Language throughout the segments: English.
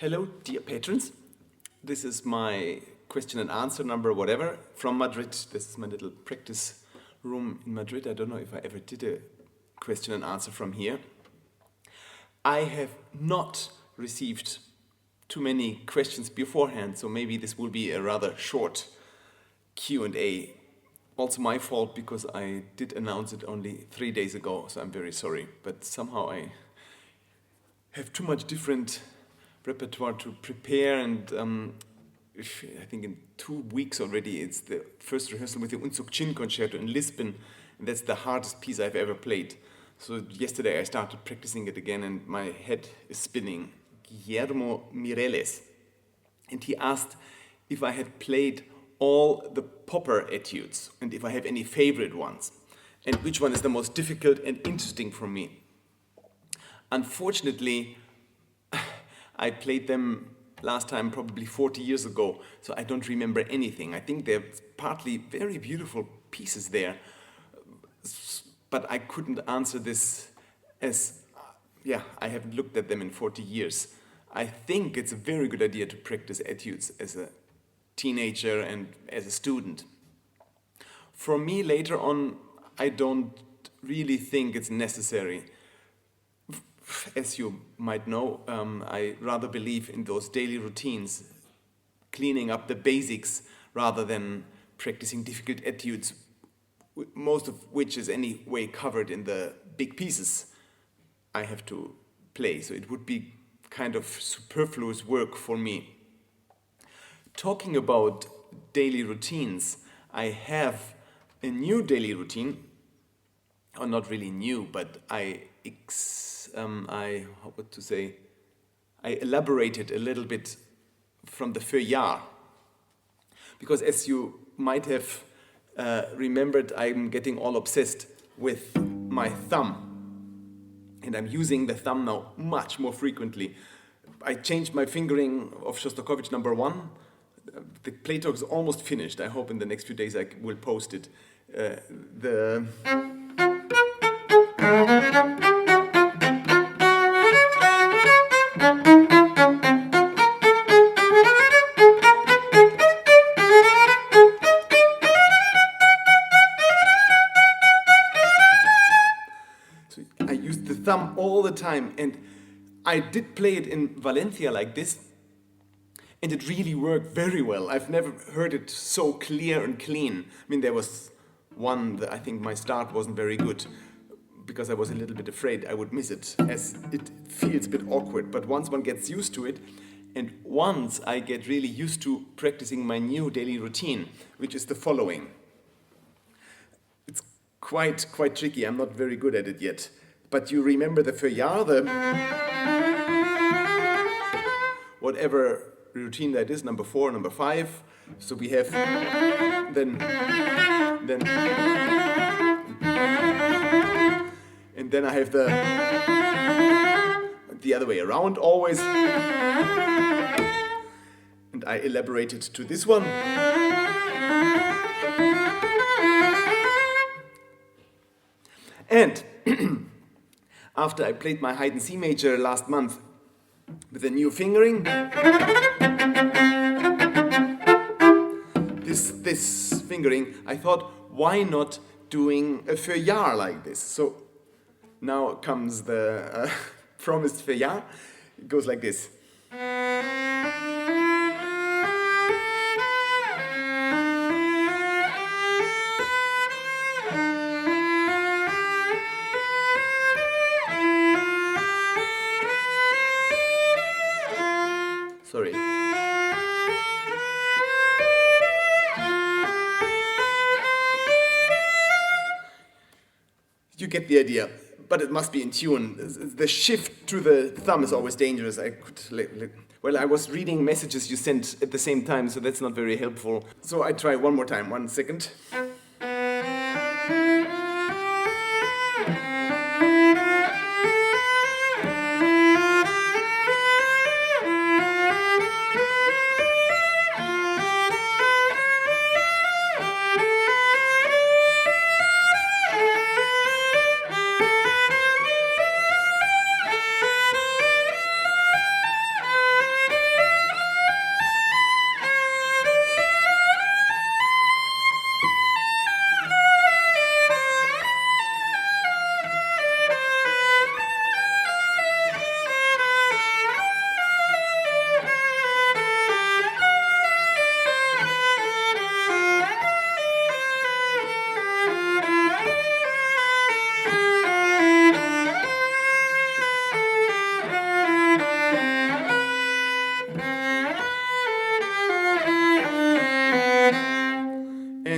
Hello, dear patrons. This is my question and answer number whatever from Madrid. This is my little practice room in Madrid. I don't know if I ever did a question and answer from here. I have not received too many questions beforehand, so maybe this will be a rather short Q&A. Also my fault because I did announce it only 3 days ago, so I'm very sorry. But somehow I have too much different repertoire to prepare, and I think in 2 weeks already it's the first rehearsal with the Unzucht concerto in Lisbon, and that's the hardest piece I've ever played. So yesterday I started practicing it again and my head is spinning. Guillermo Mireles, and he asked if I had played all the Popper etudes and if I have any favorite ones and which one is the most difficult and interesting for me. Unfortunately, I played them last time probably 40 years ago, so I don't remember anything. I think they're partly very beautiful pieces there, but I couldn't answer this as, I haven't looked at them in 40 years. I think it's a very good idea to practice etudes as a teenager and as a student. For me, later on, I don't really think it's necessary. As you might know, I rather believe in those daily routines, cleaning up the basics rather than practicing difficult etudes, most of which is anyway covered in the big pieces I have to play. So it would be kind of superfluous work for me. Talking about daily routines, I have a new daily routine, or not really new, but I elaborated a little bit from the Feuillard, because as you might have remembered, I'm getting all obsessed with my thumb, and I'm using the thumb now much more frequently. I changed my fingering of Shostakovich number 1. The playtalk is almost finished. I hope in the next few days I will post it. So I used the thumb all the time, and I did play it in Valencia like this, and it really worked very well. I've never heard it so clear and clean. I mean, there was one that I think my start wasn't very good because I was a little bit afraid I would miss it, as it feels a bit awkward. But once one gets used to it, and once I get really used to practicing my new daily routine, which is the following. It's quite tricky. I'm not very good at it yet. But you remember the Feuillard, whatever routine that is, number 4, number 5. So we have then, and then I have the other way around always, and I elaborated to this one. And after I played my Haydn C major last month with a new fingering, this fingering, I thought, why not doing a Feuillard like this? So now comes the promised Feuillard. It goes like this. Sorry. You get the idea, but it must be in tune. The shift to the thumb is always dangerous. I was reading messages you sent at the same time, so that's not very helpful. So I try one more time. 1 second.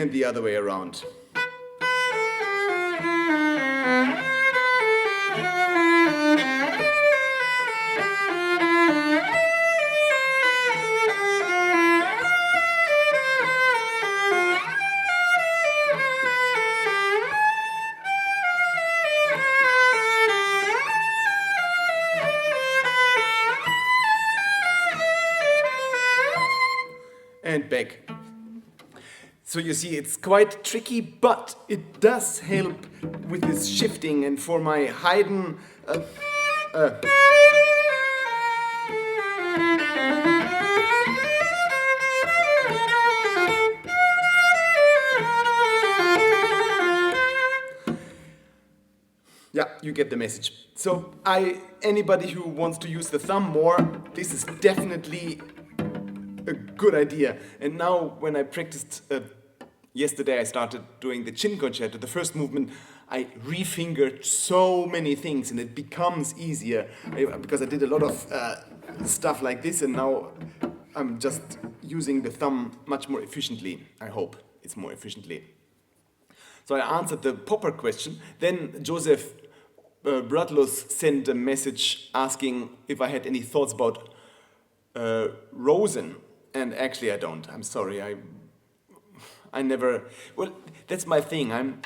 and the other way around. And back. So you see, it's quite tricky, but it does help with this shifting. And for my Haydn, yeah, you get the message. So anybody who wants to use the thumb more, this is definitely a good idea. And now when I practiced yesterday, I started doing the chin concerto, the first movement. I refingered so many things and it becomes easier because I did a lot of stuff like this, and now I'm just using the thumb much more efficiently. I hope it's more efficiently. So I answered the popper question. Then Joseph Bratlos sent a message asking if I had any thoughts about rosin. And actually I don't. I'm sorry. I never... Well, that's my thing. I'm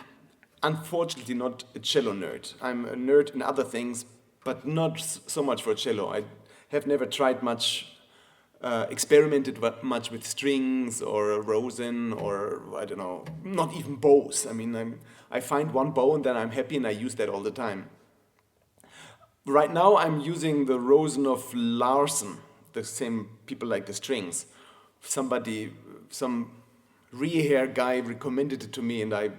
unfortunately not a cello nerd. I'm a nerd in other things, but not so much for cello. I have never tried much, experimented much with strings or rosin or, I don't know, not even bows. I mean, I find one bow and then I'm happy and I use that all the time. Right now I'm using the rosin of Larsen. The same people like the strings. Some rehair guy recommended it to me and I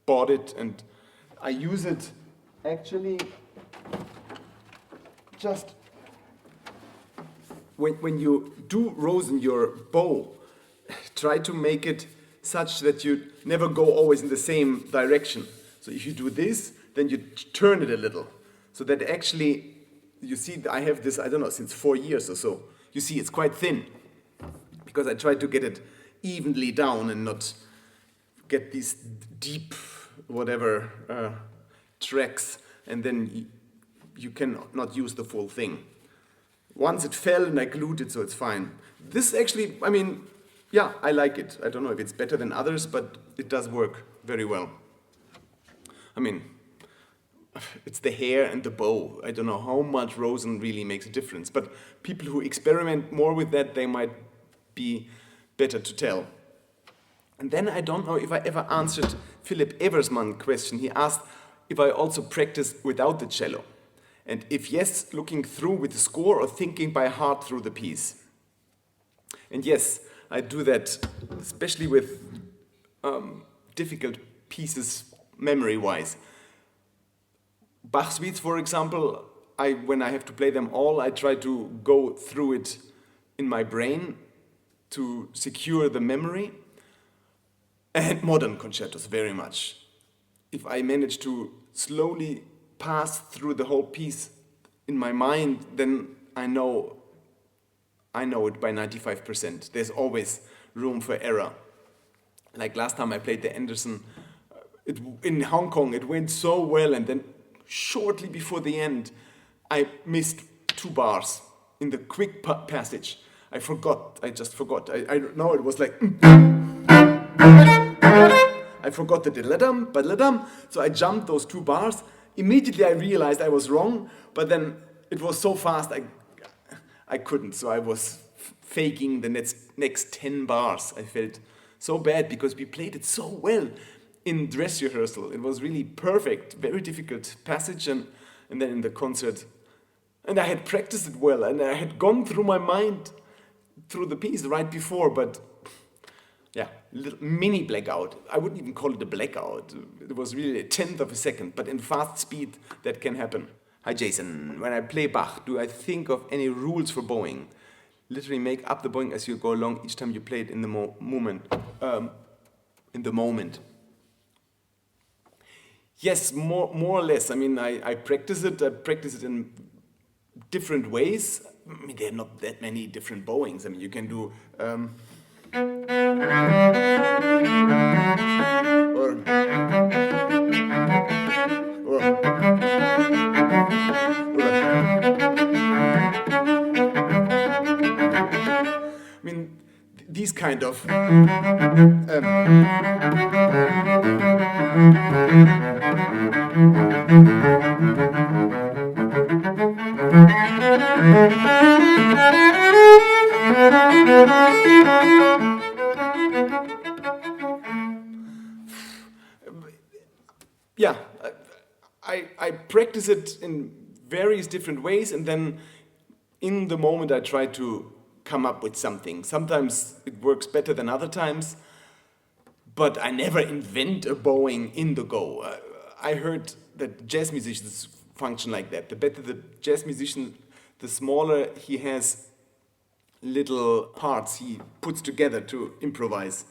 bought it and I use it actually just when you do rosin your bow, try to make it such that you never go always in the same direction. So if you do this, then you turn it a little. So that actually, you see, I have this, I don't know, since 4 years or so. You see, it's quite thin because I try to get it evenly down and not get these deep, whatever, tracks, and then you can not use the full thing. Once it fell and I glued it, so it's fine. This actually, I mean, yeah, I like it. I don't know if it's better than others, but it does work very well. I mean, it's the hair and the bow. I don't know how much rosin really makes a difference, but people who experiment more with that, they might be better to tell. And then I don't know if I ever answered Philip Eversman's question. He asked if I also practice without the cello. And if yes, looking through with the score or thinking by heart through the piece. And yes, I do that, especially with difficult pieces memory-wise. Bachsuites, for example, when I have to play them all, I try to go through it in my brain to secure the memory. And modern concertos, very much. If I manage to slowly pass through the whole piece in my mind, then I know it by 95%. There's always room for error. Like last time I played the Anderson in Hong Kong, it went so well, and then shortly before the end, I missed 2 bars in the quick passage. I just forgot. I know it was like... I forgot the diddle-dum, ba-dum, so I jumped those 2 bars. Immediately I realized I was wrong, but then it was so fast I couldn't, so I was faking the next 10 bars. I felt so bad because we played it so well in dress rehearsal. It was really perfect, very difficult passage, and then in the concert. And I had practiced it well, and I had gone through my mind through the piece right before, but yeah, little mini blackout. I wouldn't even call it a blackout. It was really a tenth of a second, but in fast speed that can happen. Hi Jason, when I play Bach, do I think of any rules for bowing? Literally make up the bowing as you go along each time you play it in the moment. In the moment. Yes, more or less. I mean, I practice it. I practice it in different ways. I mean, there are not that many different bowings. I mean, you can do... I mean, these kind of yeah, I practice it in various different ways, and then in the moment I try to come up with something. Sometimes it works better than other times, but I never invent a bowing in the go. I heard that jazz musicians function like that. The better the jazz musician, the smaller he has little parts he puts together to improvise.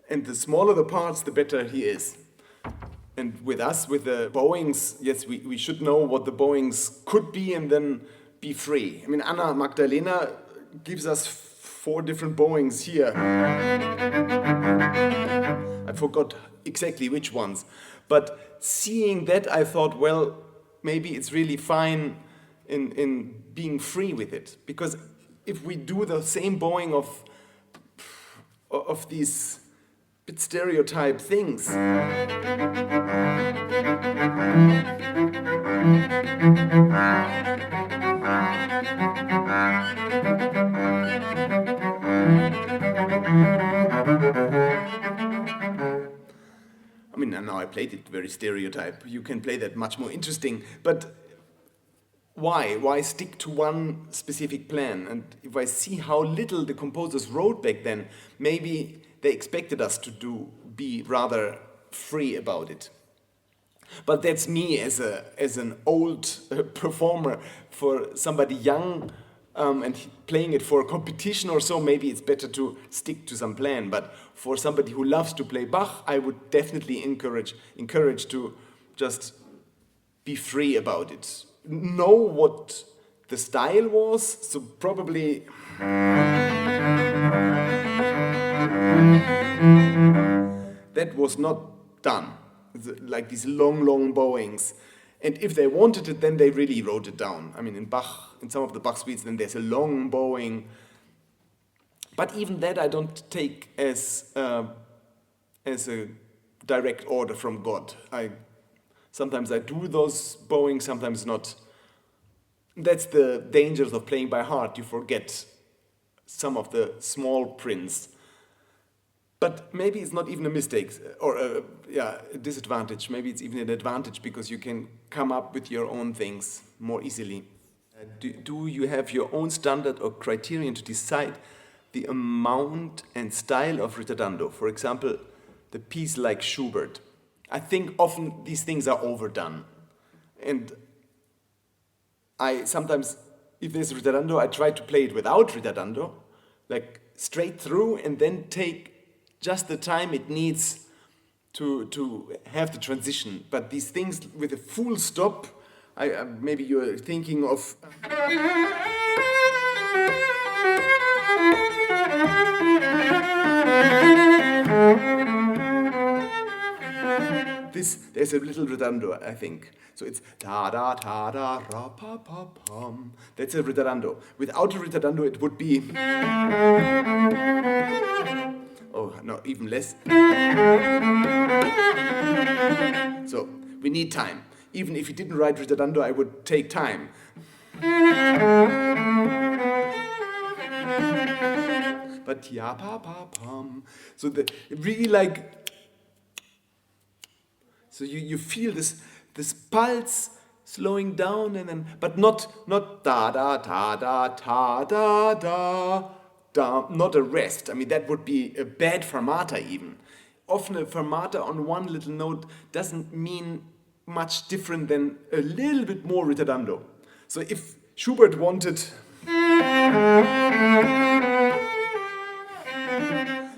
And the smaller the parts, the better he is. And with us, with the bowings, yes, we should know what the bowings could be and then be free. I mean, Anna Magdalena gives us 4 different bowings here. I forgot exactly which ones. But seeing that, I thought, well, maybe it's really fine in being free with it. Because if we do the same bowing of these bit stereotype things, I mean, now I played it very stereotype. You can play that much more interesting. But why? Why stick to one specific plan? And if I see how little the composers wrote back then, maybe they expected us to be rather free about it. But that's me as an old performer. For somebody young and playing it for a competition or so, maybe it's better to stick to some plan. But for somebody who loves to play Bach, I would definitely encourage to just be free about it. Know what the style was, so probably that was not done. Like these long bowings. And if they wanted it, then they really wrote it down. I mean, in Bach, in some of the bachsuites, then there's a long bowing. But even that I don't take as a direct order from God. Sometimes I do those bowings, sometimes not. That's the dangers of playing by heart. You forget some of the small prints. But maybe it's not even a mistake or a disadvantage. Maybe it's even an advantage because you can come up with your own things more easily. Do you have your own standard or criterion to decide the amount and style of ritardando? For example, the piece like Schubert. I think often these things are overdone. And I sometimes, if there's ritardando, I try to play it without ritardando, like straight through, and then take just the time it needs to have the transition. But these things with a full stop, maybe you're thinking of this. There's a little ritardando, I think. So it's da da da da ra pa pa pum. That's a ritardando. Without a ritardando, it would be. Oh, no, even less. So, we need time. Even if you didn't write ritardando, I would take time. But ya pa pa pum. So really like. So you feel this pulse slowing down and then, but not da da da da da da da. Not a rest. I mean, that would be a bad fermata even. Often a fermata on one little note doesn't mean much different than a little bit more ritardando. So if Schubert wanted,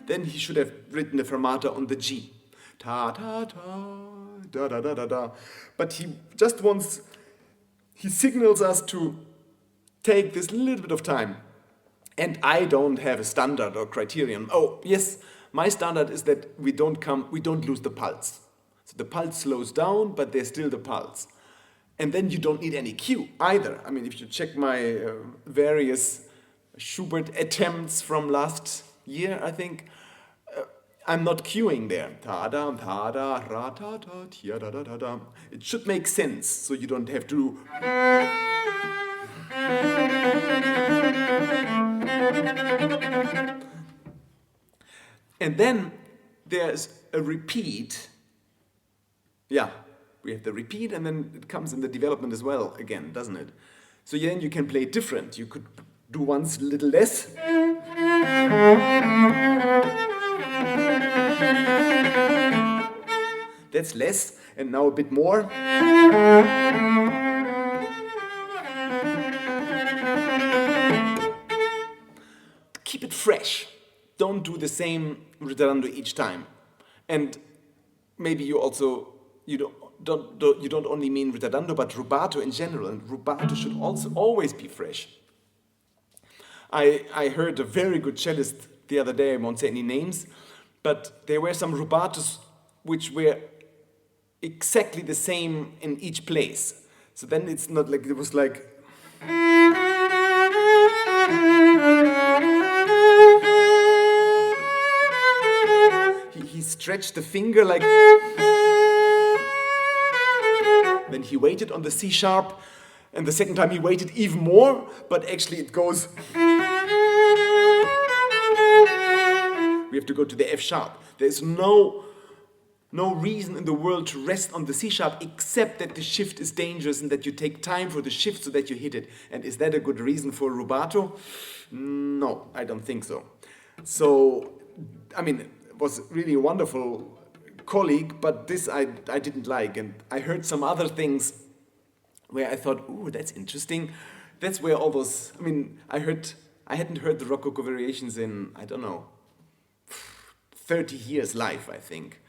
then he should have written a fermata on the G. Ta ta ta, da da da da da. But he just wants, he signals us to take this little bit of time. And I don't have a standard or criterion. Oh, yes, My standard is that we don't lose the pulse. So the pulse slows down, but there's still the pulse. And then you don't need any cue either. I mean, if you check my various Schubert attempts from last year, I think, I'm not cueing there. Ta-da, ta-da, ra-ta-ta, tia-da-da-da-da. It should make sense, so you don't have to... And then there's a repeat. Yeah, we have the repeat, and then it comes in the development as well again, doesn't it? So then you can play different. You could do once a little less. That's less, and now a bit more. Keep it fresh. Don't do the same ritardando each time. And maybe you also you don't only mean ritardando, but rubato in general. And rubato should also always be fresh. I heard a very good cellist the other day. I won't say any names, but there were some rubatos which were exactly the same in each place. So then it's not like it was like. He stretched the finger like. Then he waited on the C sharp, and the second time he waited even more, but actually it goes. We have to go to the F sharp. There's no reason in the world to rest on the C sharp except that the shift is dangerous and that you take time for the shift so that you hit it. And is that a good reason for rubato? No, I don't think so. So, I mean, it was really a wonderful colleague, but this I didn't like. And I heard some other things where I thought, ooh, that's interesting. That's where all those, I mean, I hadn't heard the Rococo variations in, I don't know, 30 years live, I think.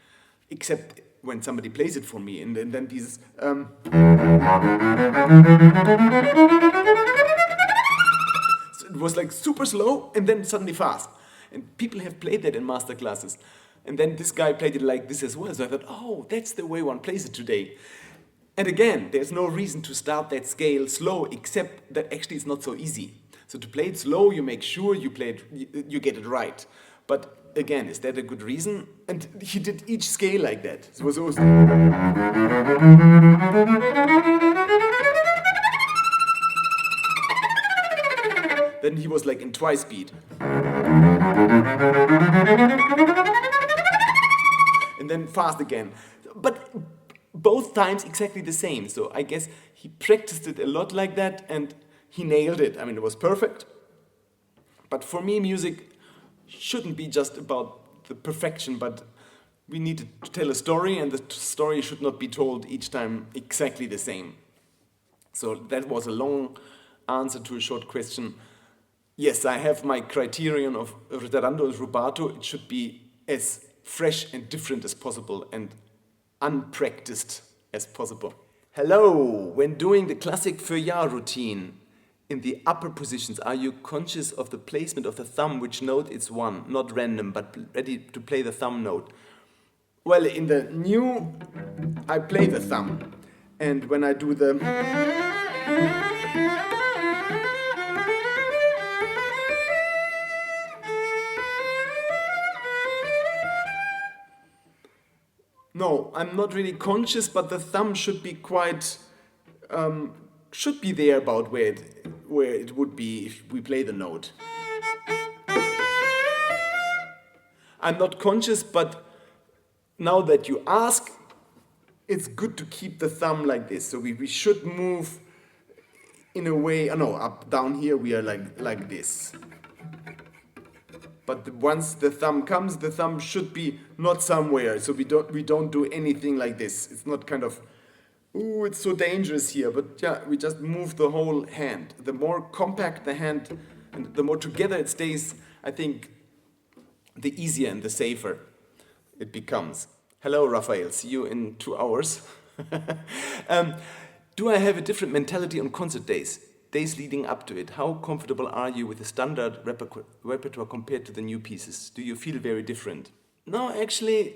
Except when somebody plays it for me, and then these. So it was like super slow and then suddenly fast. And people have played that in master classes. And then this guy played it like this as well. So I thought, oh, that's the way one plays it today. And again, there's no reason to start that scale slow, except that actually it's not so easy. So to play it slow, you make sure you play it, you get it right. But again, is that a good reason? And he did each scale like that. So it was always. Then he was like in twice speed. And then fast again. But both times exactly the same. So I guess he practiced it a lot like that and he nailed it. I mean, it was perfect. But for me, music shouldn't be just about the perfection, but we need to tell a story, and the story should not be told each time exactly the same. So that was a long answer to a short question. Yes, I have my criterion of ritardando and rubato. It should be as fresh and different as possible and unpracticed as possible. Hello! When doing the classic Feuillard routine, in the upper positions, are you conscious of the placement of the thumb, which note it's one, not random, but ready to play the thumb note? Well, in the new, I play the thumb. And when I do the... No, I'm not really conscious, but the thumb should be quite... should be there about where it would be if we play the note. I'm not conscious, but now that you ask, it's good to keep the thumb like this. So we should move in a way, up, down here we are like this. But once the thumb comes, the thumb should be not somewhere. So we don't do anything like this. It's not kind of, ooh, it's so dangerous here. But yeah, we just move the whole hand. The more compact the hand and the more together it stays, I think the easier and the safer it becomes. Hello, Raphael. See you in 2 hours. Do I have a different mentality on concert days? days leading up to it, how comfortable are you with the standard repertoire compared to the new pieces? Do you feel very different? No, actually,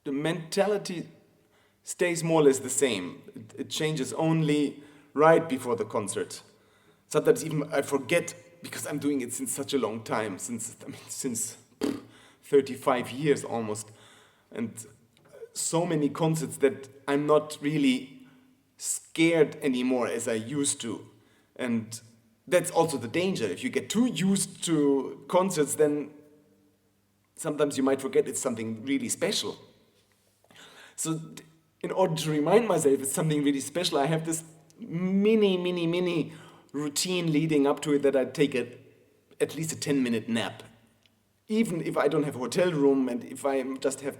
the mentality stays more or less the same. It changes only right before the concert. Sometimes even I forget, because I'm doing it since such a long time, since 35 years almost, and so many concerts that I'm not really scared anymore as I used to. And that's also the danger. If you get too used to concerts, then sometimes you might forget it's something really special. So in order to remind myself it's something really special, I have this mini routine leading up to it, that I take at least a 10-minute nap. Even if I don't have a hotel room, and if I just have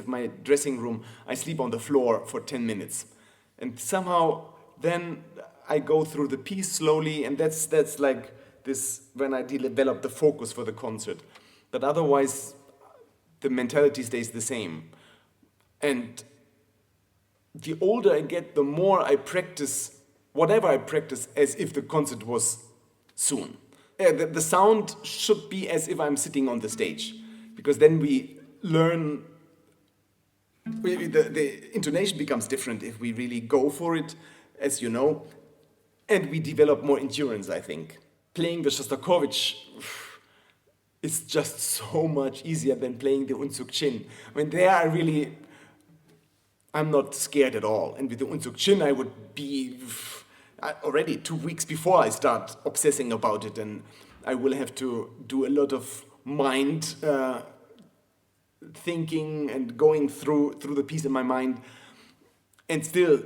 my dressing room, I sleep on the floor for 10 minutes. And somehow then I go through the piece slowly, and that's like this when I develop the focus for the concert. But otherwise, the mentality stays the same. And the older I get, the more I practice whatever I practice as if the concert was soon. The sound should be as if I'm sitting on the stage, because then we learn, the intonation becomes different if we really go for it, as you know, and we develop more endurance, I think. Playing the Shostakovich is just so much easier than playing the Unzug Chin. I mean, I'm not scared at all. And with the Unzug Chin, I would be already 2 weeks before I start obsessing about it, and I will have to do a lot of mind thinking and going through the piece in my mind, and still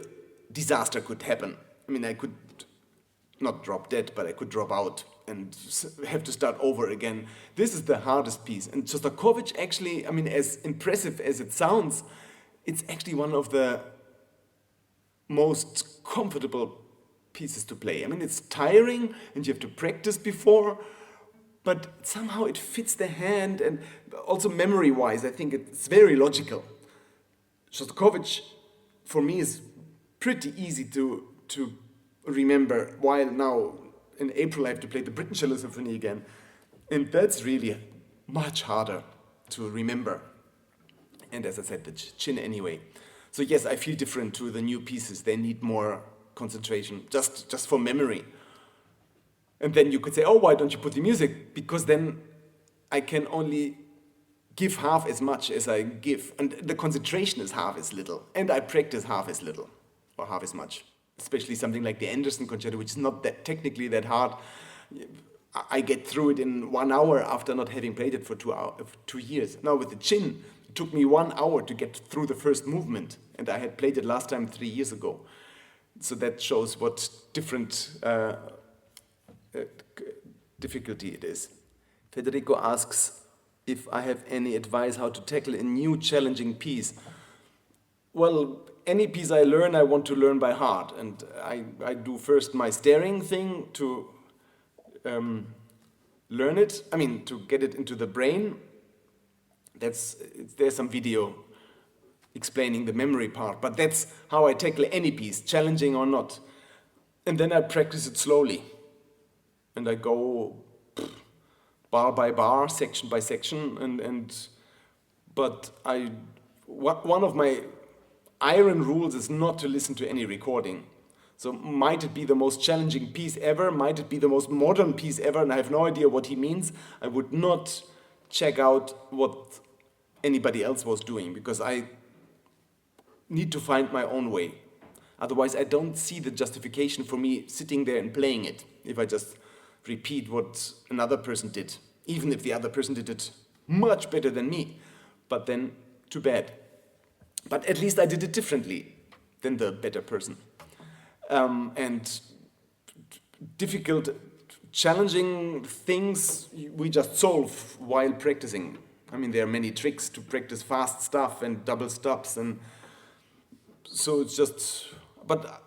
disaster could happen. I mean, I could not drop dead, but I could drop out and have to start over again. This is the hardest piece. And Shostakovich actually, I mean, as impressive as it sounds, it's actually one of the most comfortable pieces to play. I mean, it's tiring and you have to practice before, but somehow it fits the hand, and also memory-wise, I think it's very logical. Shostakovich, for me, is pretty easy to remember, while now in April I have to play the Britten Cello Symphony again, and that's really much harder to remember. And as I said, the chin anyway. So yes, I feel different to the new pieces. They need more concentration, just for memory. And then you could say, oh, why don't you put the music? Because then I can only give half as much as I give. And the concentration is half as little. And I practice half as little, or half as much. Especially something like the Anderson Concerto, which is not that technically that hard. I get through it in 1 hour after not having played it for 2 years. Now with the chin, it took me 1 hour to get through the first movement. And I had played it last time 3 years ago. So that shows what different difficulty it is. Federico asks if I have any advice how to tackle a new challenging piece. Well, any piece I learn, I want to learn by heart. And I do first my staring thing to learn it. I mean, to get it into the brain. There's some video explaining the memory part, but that's how I tackle any piece, challenging or not. And then I practice it slowly. And I go bar by bar, section by section, but one of my iron rules is not to listen to any recording. So might it be the most challenging piece ever, might it be the most modern piece ever, and I have no idea what he means, I would not check out what anybody else was doing, because I need to find my own way. Otherwise, I don't see the justification for me sitting there and playing it if I just repeat what another person did, even if the other person did it much better than me. But then, too bad. But at least I did it differently than the better person. And difficult, challenging things we just solve while practicing. I mean, there are many tricks to practice fast stuff and double stops, and so it's just, but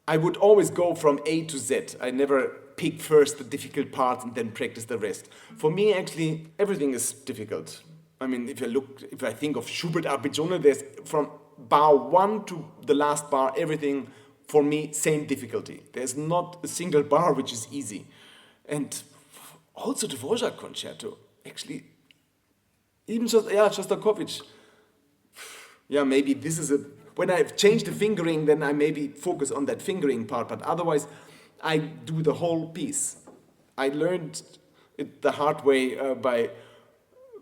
I would always go from A to Z. I never pick first the difficult parts and then practice the rest. For me, actually, everything is difficult. I mean, if I think of Schubert Arpeggione, there's from bar 1 to the last bar, everything for me, same difficulty. There's not a single bar which is easy. And also the Feuillard concerto, actually, even just, yeah, Shostakovich. Yeah, maybe this is when I've changed the fingering, then I maybe focus on that fingering part, but otherwise I do the whole piece. I learned it the hard way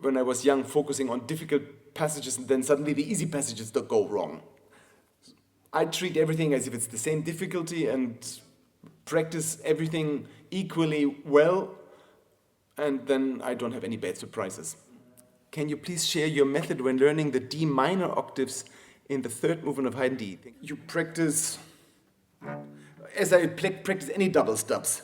when I was young, focusing on difficult passages, and then suddenly the easy passages don't go wrong. I treat everything as if it's the same difficulty and practice everything equally well, and then I don't have any bad surprises. Can you please share your method when learning the D minor octaves in the third movement of Haydn D? You practice, as I practice any double stops.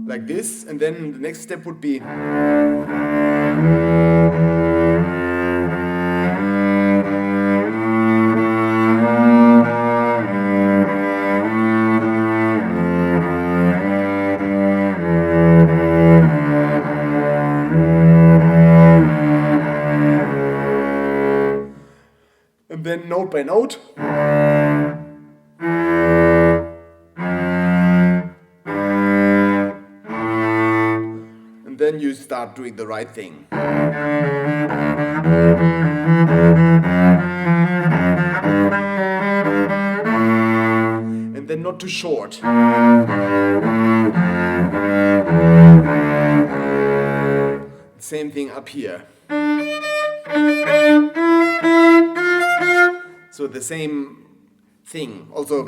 Like this, and then the next step would be and then note by note. And then you start doing the right thing. And then not too short. Same thing up here. So the same thing. Also.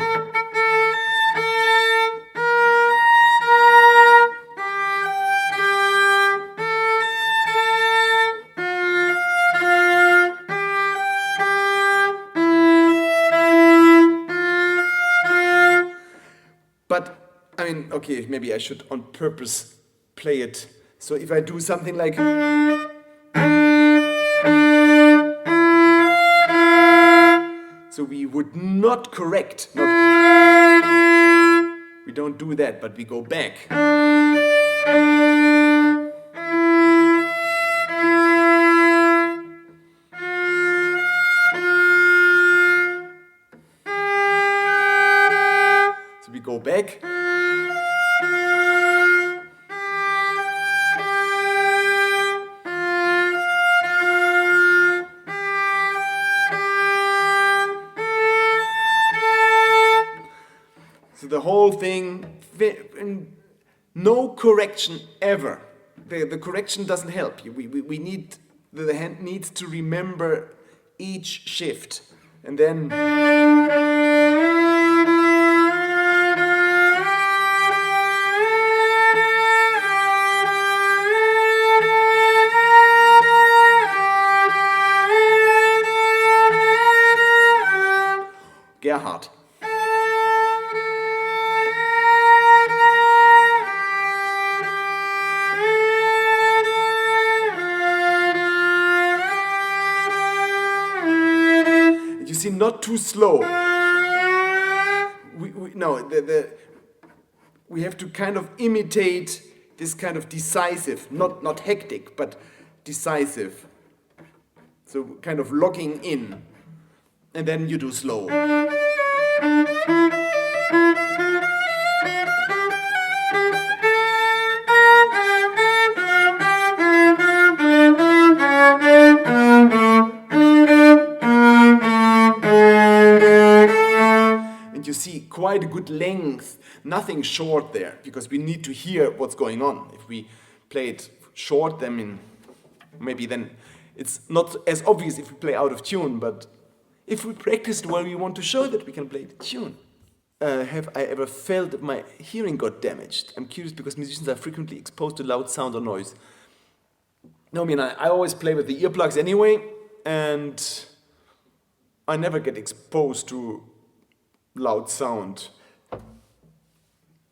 But, I mean, okay, maybe I should on purpose play it. So if I do something like... So we would not correct. We don't do that, but we go back. So we go back. So the whole thing, no correction ever. The correction doesn't help you. We need, the hand needs to remember each shift. And then... Gerhardt. You see, not too slow. We have to kind of imitate this kind of decisive, not hectic, but decisive. So kind of locking in. And then you do slow. And you see quite a good length, nothing short there, because we need to hear what's going on. If we play it short, then maybe then it's not as obvious if we play out of tune, but if we practiced well, we want to show that we can play the tune. Have I ever felt that my hearing got damaged? I'm curious because musicians are frequently exposed to loud sound or noise. No, I mean, I always play with the earplugs anyway, and I never get exposed to loud sound,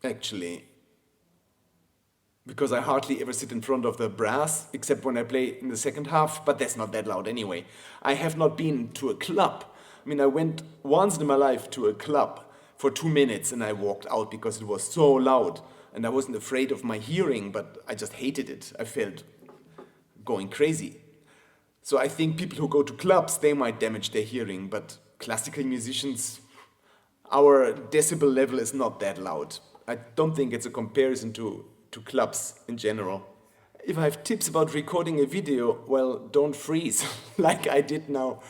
actually. because I hardly ever sit in front of the brass, except when I play in the second half, but that's not that loud anyway. I have not been to a club. I mean, I went once in my life to a club for 2 minutes and I walked out because it was so loud. And I wasn't afraid of my hearing, but I just hated it. I felt going crazy. So I think people who go to clubs, they might damage their hearing, but classical musicians, our decibel level is not that loud. I don't think it's a comparison to clubs in general. If I have tips about recording a video, well, don't freeze like I did now.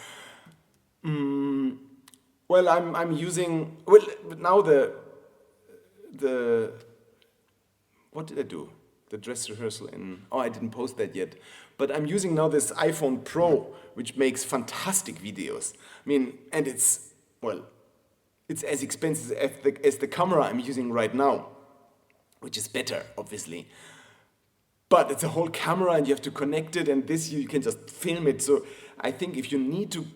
Well, I'm using, well, now the what did I do? The dress rehearsal in, oh, I didn't post that yet. But I'm using now this iPhone Pro, which makes fantastic videos. I mean, and it's, well, it's as expensive as the camera I'm using right now, which is better, obviously. But it's a whole camera and you have to connect it, and this you can just film it. So I think if you need to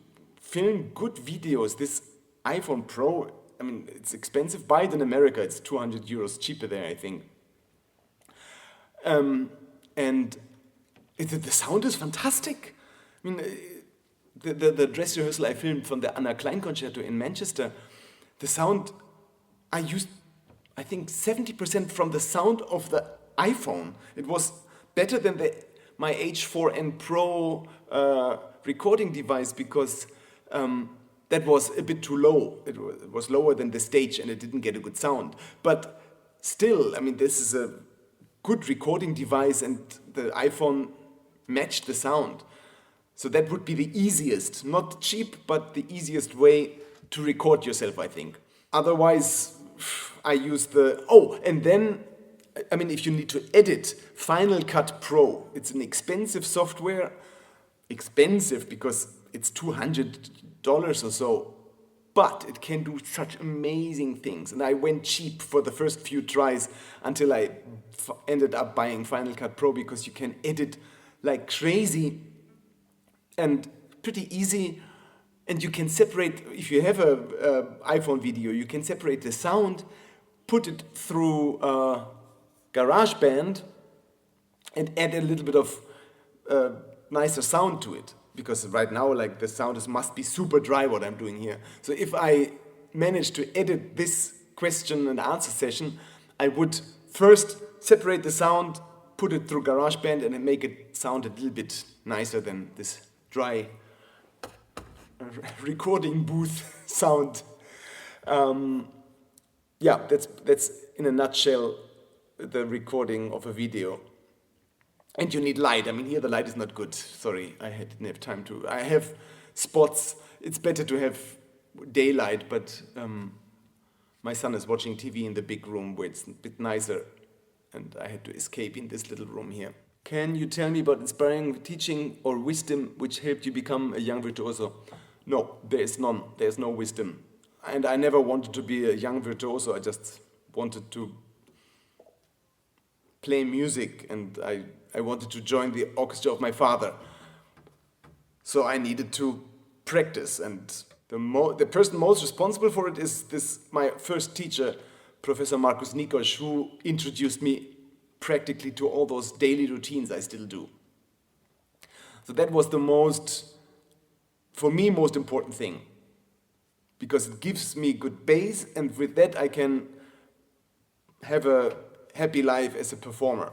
film good videos, this iPhone Pro, I mean, it's expensive. Buy it in America, it's 200 euros cheaper there, I think. And the sound is fantastic. I mean, the dress rehearsal I filmed from the Anna Klein concerto in Manchester, the sound, I used, I think, 70% from the sound of the iPhone. It was better than my H4n Pro recording device because that was a bit too low. It was lower than the stage and it didn't get a good sound. But still, I mean, this is a good recording device and the iPhone matched the sound. So that would be the easiest, not cheap, but the easiest way to record yourself, I think. Otherwise, I use and then, I mean, if you need to edit, Final Cut Pro, it's an expensive software, expensive because it's $200 or so, but it can do such amazing things. And I went cheap for the first few tries until I ended up buying Final Cut Pro because you can edit like crazy and pretty easy. And you can separate, if you have a iPhone video, you can separate the sound, put it through GarageBand and add a little bit of nicer sound to it. Because right now, like, the sound must be super dry, what I'm doing here. So if I manage to edit this question and answer session, I would first separate the sound, put it through GarageBand, and then make it sound a little bit nicer than this dry recording booth sound. Yeah, that's in a nutshell the recording of a video. And you need light. I mean, here the light is not good. Sorry, I didn't have time to. I have spots. It's better to have daylight, but my son is watching TV in the big room where it's a bit nicer, and I had to escape in this little room here. Can you tell me about inspiring teaching or wisdom which helped you become a young virtuoso? No, there is none. There's no wisdom. And I never wanted to be a young virtuoso. I just wanted to play music, and I wanted to join the orchestra of my father. So I needed to practice, and the person most responsible for it is my first teacher, Professor Markus Nikos, who introduced me practically to all those daily routines I still do. So that was the for me, most important thing, because it gives me good bass, and with that I can have a happy life as a performer.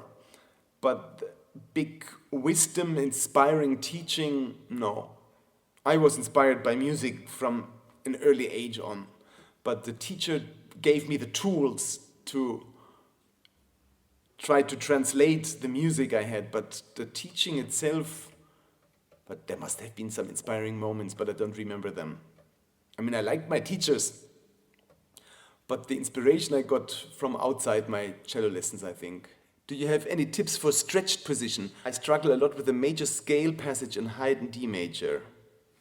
But big wisdom, inspiring teaching, no. I was inspired by music from an early age on, but the teacher gave me the tools to try to translate the music I had, but the teaching itself, but there must have been some inspiring moments, but I don't remember them. I mean, I liked my teachers, but the inspiration I got from outside my cello lessons, I think. Do you have any tips for stretched position? I struggle a lot with the major scale passage in Haydn D major.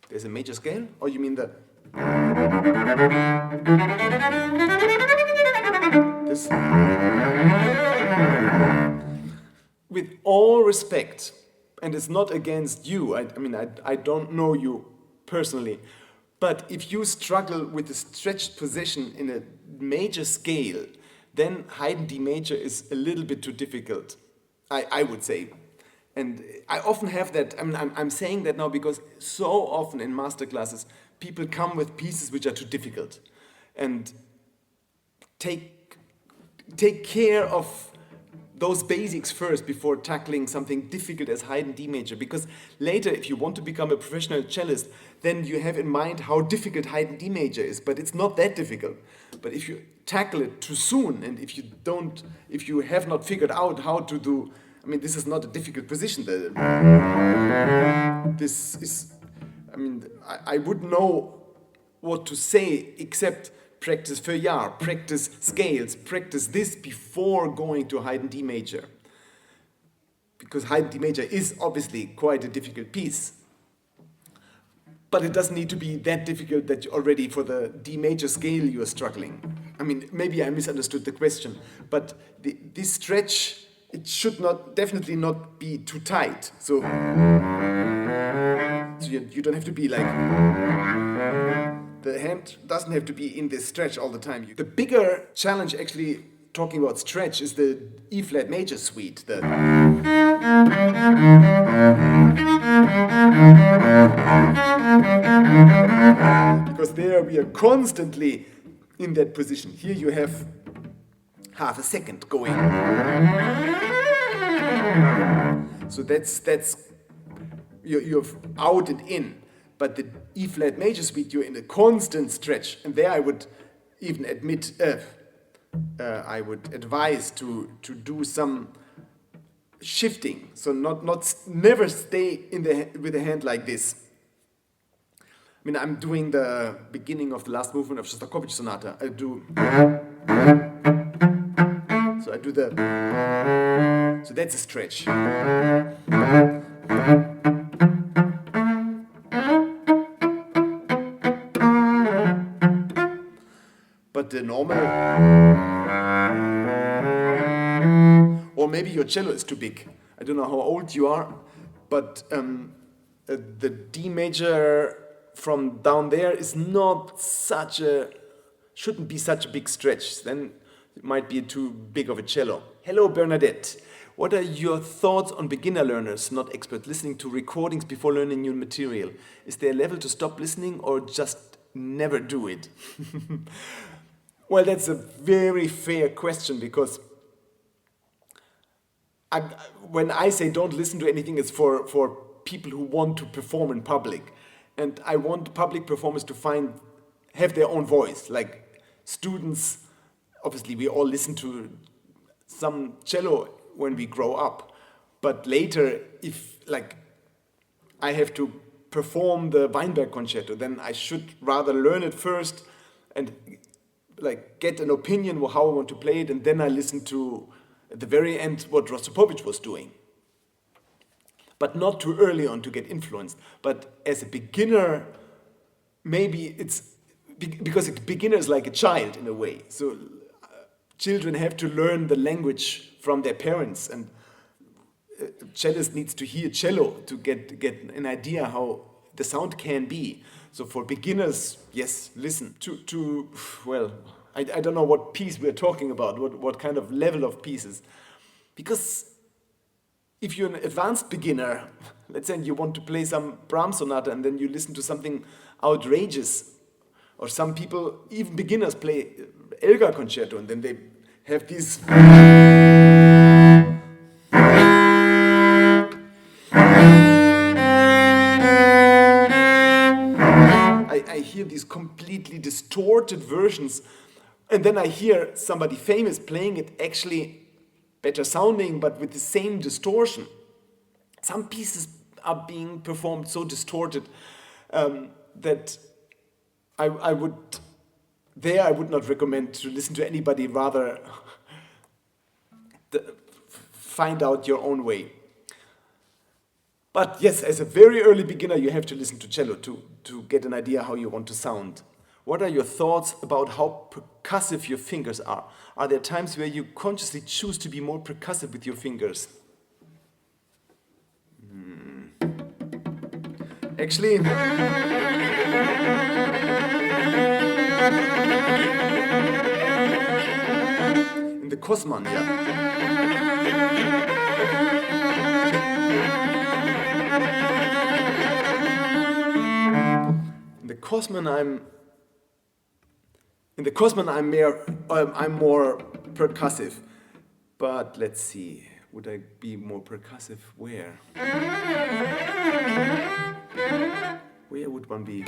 There's a major scale? Or you mean the... This? With all respect, and it's not against you, I mean, I don't know you personally, but if you struggle with the stretched position in a major scale, then Haydn D major is a little bit too difficult. I would say. And I often have that, I'm saying that now because so often in master classes, people come with pieces which are too difficult. And take care of those basics first before tackling something difficult as Haydn D major, because later if you want to become a professional cellist, then you have in mind how difficult Haydn D major is, but it's not that difficult. But if you tackle it too soon, and if you have not figured out how to do, this is not a difficult position. This is, I wouldn't know what to say except practice Feuillard, practice scales, practice this before going to Haydn D major. Because Haydn D major is obviously quite a difficult piece. But it doesn't need to be that difficult that already for the D major scale you are struggling. Maybe I misunderstood the question, but this stretch, it should definitely not be too tight. So you don't have to be like, the hand doesn't have to be in this stretch all the time. The bigger challenge, actually, talking about stretch, is the E flat major suite. Because there we are constantly in that position. Here you have half a second going. So that's you're out and in. But the E flat major suite, you're in a constant stretch, and there I would even I would advise to do some shifting, so never stay with the hand like this. I'm doing the beginning of the last movement of Shostakovich Sonata. I do so that's a stretch. But the normal, or maybe your cello is too big. I don't know how old you are, but the D major from down there is shouldn't be such a big stretch. Then it might be too big of a cello. Hello, Bernadette. What are your thoughts on beginner learners, not experts, listening to recordings before learning new material? Is there a level to stop listening or just never do it? Well, that's a very fair question, because when I say don't listen to anything, it's for people who want to perform in public. And I want public performers to have their own voice. Like students, obviously we all listen to some cello when we grow up. But later, if I have to perform the Weinberg concerto, then I should rather learn it first and get an opinion of how I want to play it, and then I listen to, at the very end, what Rostropovich was doing. But not too early on to get influenced. But as a beginner, maybe because a beginner is like a child in a way. So children have to learn the language from their parents, and a cellist needs to hear cello to get an idea how the sound can be. So for beginners, yes, listen to I don't know what piece we're talking about, what kind of level of pieces. Because if you're an advanced beginner, let's say you want to play some Brahms sonata and then you listen to something outrageous, or some people, even beginners, play Elgar concerto and then they have these I hear these completely distorted versions, and then I hear somebody famous playing it actually better sounding, but with the same distortion. Some pieces are being performed so distorted that I would not recommend to listen to anybody, rather find out your own way. But yes, as a very early beginner, you have to listen to cello to get an idea how you want to sound. What are your thoughts about how percussive your fingers are? Are there times where you consciously choose to be more percussive with your fingers? Actually, in the Kosman, yeah. In the Kosman, I'm more percussive. But let's see, would I be more percussive where? Where would one be?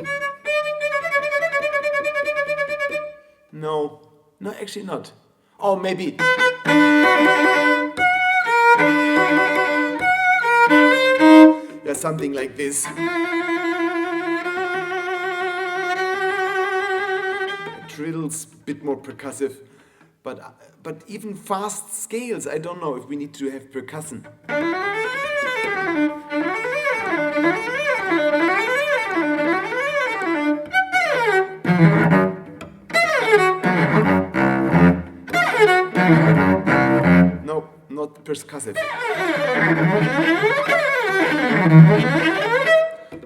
No, actually not. Oh, maybe. Yeah, something like this. Trills, a bit more percussive. But even fast scales, I don't know if we need to have percussion. No, not percussive.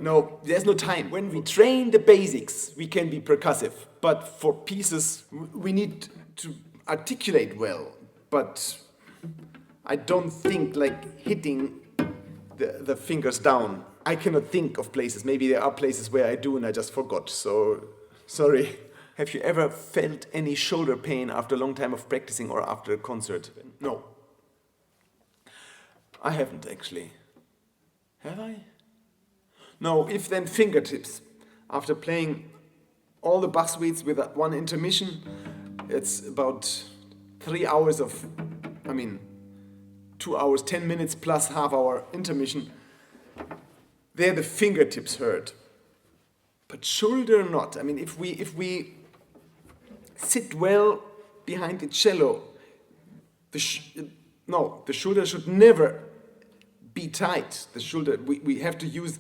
No, there's no time. When we train the basics, we can be percussive. But for pieces, we need to articulate well. But I don't think like hitting the fingers down. I cannot think of places. Maybe there are places where I do and I just forgot. So, sorry. Have you ever felt any shoulder pain after a long time of practicing or after a concert? No. I haven't actually. Have I? No, if then fingertips. After playing all the bachsuites with one intermission, it's about 3 hours of, 2 hours, 10 minutes plus half hour intermission. There the fingertips hurt. But shoulder not. If we sit well behind the cello, the shoulder should never be tight. The shoulder, we have to use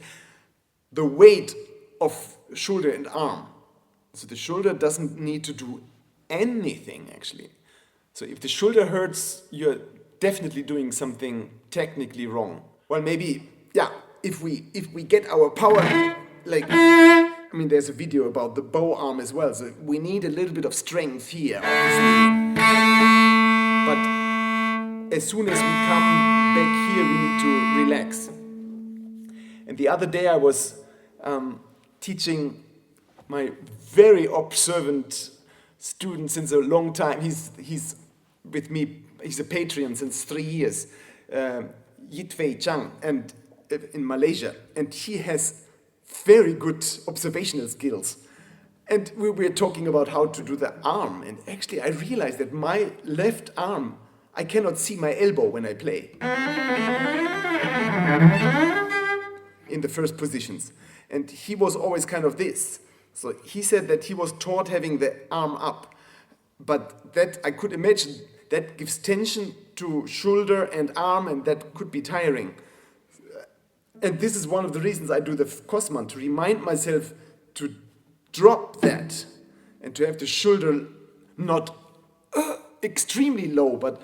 the weight of shoulder and arm. So the shoulder doesn't need to do anything actually. So if the shoulder hurts, you're definitely doing something technically wrong. Well, maybe, yeah, if we get our power, like, there's a video about the bow arm as well, so we need a little bit of strength here, obviously. But as soon as we come back here, we need to relax. And the other day I was teaching my very observant student since a long time. He's with me, he's a Patreon since 3 years, Yitwei Chang, and in Malaysia. And he has very good observational skills. And we were talking about how to do the arm. And actually I realized that my left arm, I cannot see my elbow when I play. In the first positions. And he was always kind of this. So he said that he was taught having the arm up. But that, I could imagine, that gives tension to shoulder and arm, and that could be tiring. And this is one of the reasons I do the Kosman, to remind myself to drop that and to have the shoulder not extremely low, but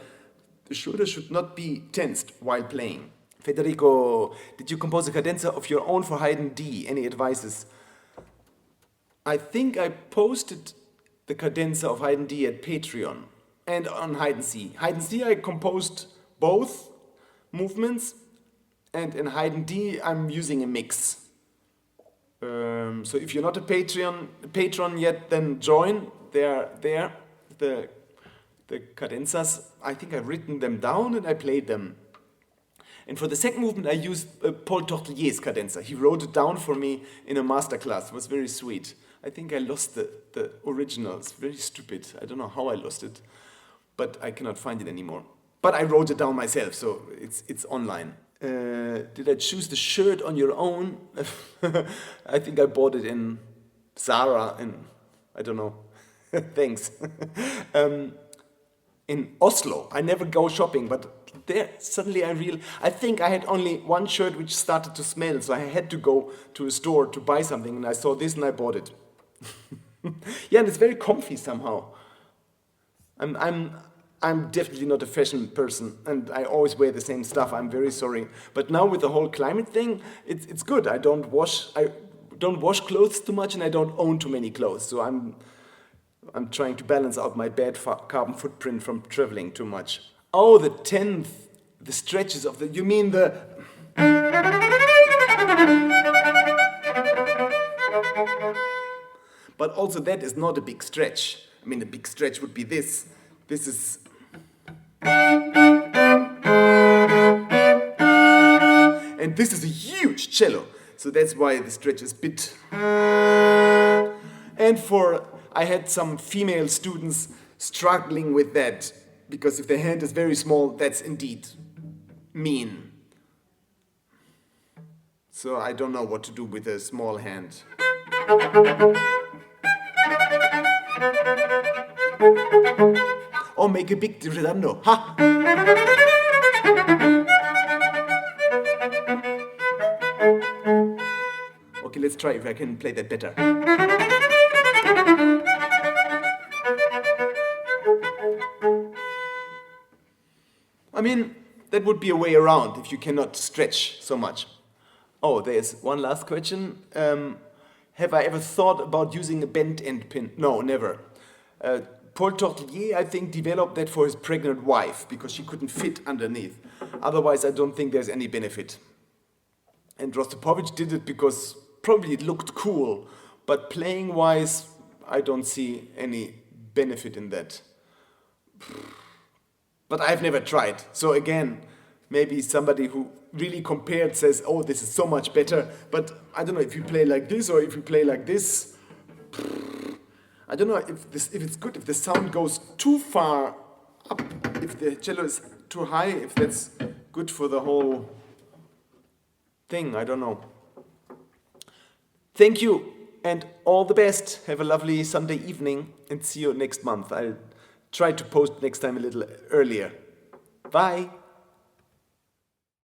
the shoulder should not be tensed while playing. Federico, did you compose a cadenza of your own for Haydn D? Any advices? I think I posted the cadenza of Haydn D at Patreon and on Haydn C. Haydn C I composed both movements, and in Haydn D I'm using a mix. So if you're not a patron yet, then join. They're there. The cadenzas, I think I've written them down and I played them. And for the second movement, I used Paul Tortelier's cadenza. He wrote it down for me in a masterclass. It was very sweet. I think I lost the original. It's very stupid. I don't know how I lost it, but I cannot find it anymore. But I wrote it down myself, so it's online. Did I choose the shirt on your own? I think I bought it in Zara, and I don't know. Thanks. In Oslo, I never go shopping, but there suddenly I think I had only one shirt which started to smell, so I had to go to a store to buy something, and I saw this and I bought it. Yeah, and it's very comfy somehow. I'm definitely not a fashion person, and I always wear the same stuff. I'm very sorry, but now with the whole climate thing, it's good. I don't wash clothes too much, and I don't own too many clothes, so I'm I'm trying to balance out my bad carbon footprint from traveling too much. Oh, the 10th, the stretches of the, you mean the... But also that is not a big stretch. I mean, a big stretch would be this. This is... And this is a huge cello. So that's why the stretch is bit. And I had some female students struggling with that. Because if their hand is very small, that's indeed mean. So I don't know what to do with a small hand. Or make a big ritardando. Ha! Okay, let's try if I can play that better. I mean, that would be a way around if you cannot stretch so much. Oh, there's one last question. Have I ever thought about using a bent end pin? No, never. Paul Tortelier, I think, developed that for his pregnant wife because she couldn't fit underneath. Otherwise, I don't think there's any benefit. And Rostropovich did it because probably it looked cool, but playing-wise, I don't see any benefit in that. But I've never tried. So again, maybe somebody who really compared says, oh, this is so much better. But I don't know if you play like this or if you play like this. I don't know if it's good, if the sound goes too far up, if the cello is too high, if that's good for the whole thing. I don't know. Thank you and all the best. Have a lovely Sunday evening and see you next month. I'll try to post next time a little earlier. Bye.